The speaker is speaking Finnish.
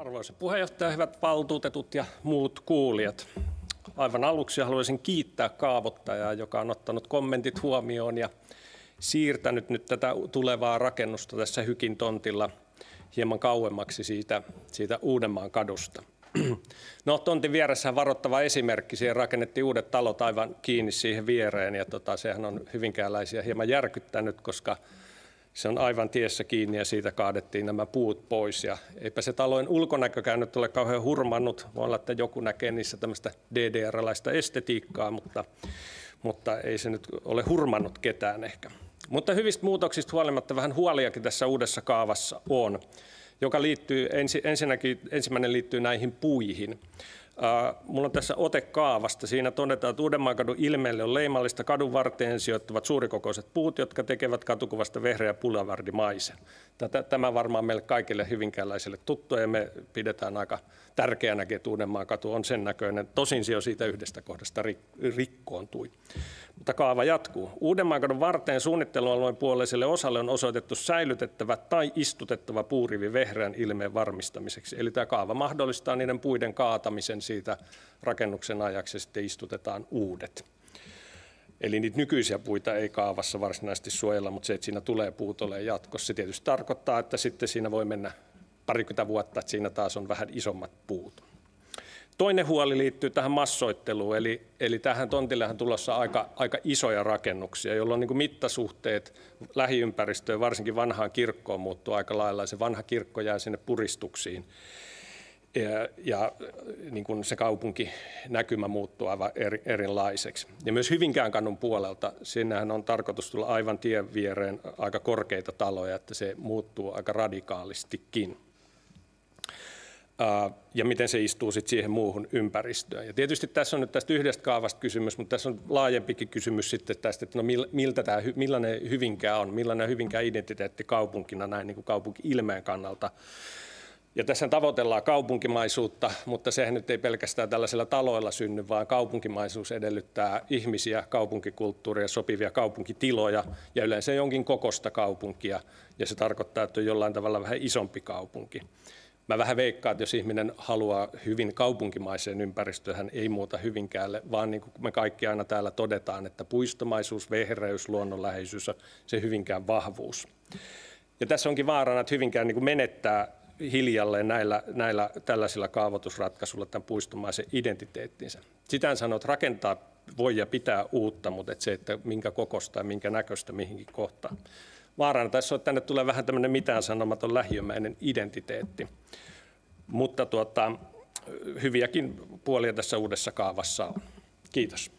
Arvoisa puheenjohtaja, hyvät valtuutetut ja muut kuulijat. Aivan aluksi haluaisin kiittää kaavoittajaa, joka on ottanut kommentit huomioon ja siirtänyt nyt tätä tulevaa rakennusta tässä Hykin tontilla hieman kauemmaksi siitä Uudenmaan kadusta. No, tontin vieressä varoittava esimerkki, siihen rakennettiin uudet talot aivan kiinni siihen viereen ja sehän on hyvinkääläisiä hieman järkyttänyt, koska se on aivan tiessä kiinni ja siitä kaadettiin nämä puut pois. Ja eipä se talojen ulkonäkökään nyt ole kauhean hurmannut. Voi olla, että joku näkee niissä tämmöistä DDR-laista estetiikkaa, mutta ei se nyt ole hurmannut ketään ehkä. Mutta hyvistä muutoksista huolimatta vähän huoliakin tässä uudessa kaavassa on, joka liittyy, ensimmäinen liittyy näihin puihin. Mulla on tässä ote kaavasta. Siinä todetaan, että Uudenmaan ilmeelle on leimallista kadun varteen sijoittuvat suurikokoiset puut, jotka tekevät katukuvasta vehreä pulevardimaisen. Tämä varmaan meille kaikille hyvinkääläisille tuttu ja me pidetään aika tärkeänäkin, että Uudenmaan katu on sen näköinen. Tosin se jo siitä yhdestä kohdasta rikkoontui. Mutta kaava jatkuu. Uudenmaan varteen suunnittelualueen puoleiselle osalle on osoitettu säilytettävä tai istutettava puurivi vehreän ilmeen varmistamiseksi. Eli tämä kaava mahdollistaa niiden puiden kaatamisen siitä rakennuksen ajaksi ja sitten istutetaan uudet. Eli niitä nykyisiä puita ei kaavassa varsinaisesti suojella, mutta se, että siinä tulee puut olemaan jatkossa, se tietysti tarkoittaa, että sitten siinä voi mennä parikymmentä vuotta, että siinä taas on vähän isommat puut. Toinen huoli liittyy tähän massoitteluun, eli tähän tontillehan tulossa aika isoja rakennuksia, jolloin niin kuin mittasuhteet lähiympäristöön, varsinkin vanhaan kirkkoon, muuttuu aika lailla. Se vanha kirkko jää sinne puristuksiin ja niin kuin se kaupunkinäkymä muuttuu aivan erilaiseksi. Ja myös Hyvinkään kadun puolelta, sinnehän on tarkoitus tulla aivan tien viereen aika korkeita taloja, että se muuttuu aika radikaalistikin. Ja miten se istuu sitten siihen muuhun ympäristöön. Ja tietysti tässä on nyt tästä yhdestä kaavasta kysymys, mutta tässä on laajempikin kysymys sitten tästä, että no millainen Hyvinkää on, millainen Hyvinkään identiteetti kaupunkina näin niin kuin kaupunki-ilmeen kannalta. Ja tässä tavoitellaan kaupunkimaisuutta, mutta sehän nyt ei pelkästään tällaisilla taloilla synny, vaan kaupunkimaisuus edellyttää ihmisiä, kaupunkikulttuuria, sopivia kaupunkitiloja ja yleensä jonkin kokoista kaupunkia. Ja se tarkoittaa, että on jollain tavalla vähän isompi kaupunki. Mä vähän veikkaan, että jos ihminen haluaa hyvin kaupunkimaiseen ympäristöön, hän ei muuta Hyvinkäälle, vaan niin kuin me kaikki aina täällä todetaan, että puistomaisuus, vehreys, luonnonläheisyys on se Hyvinkään vahvuus. Ja tässä onkin vaarana, että Hyvinkään niin kuin menettää hiljalleen näillä tällaisilla kaavoitusratkaisuilla tämän puistomaisen identiteettinsä. Sitä en sano, että rakentaa voi ja pitää uutta, mutta se, että minkä kokosta ja minkä näköistä mihinkin kohtaan. Vaarana tässä on, että tänne tulee vähän tämmöinen mitään sanomaton lähiömäinen identiteetti, mutta hyviäkin puolia tässä uudessa kaavassa on. Kiitos.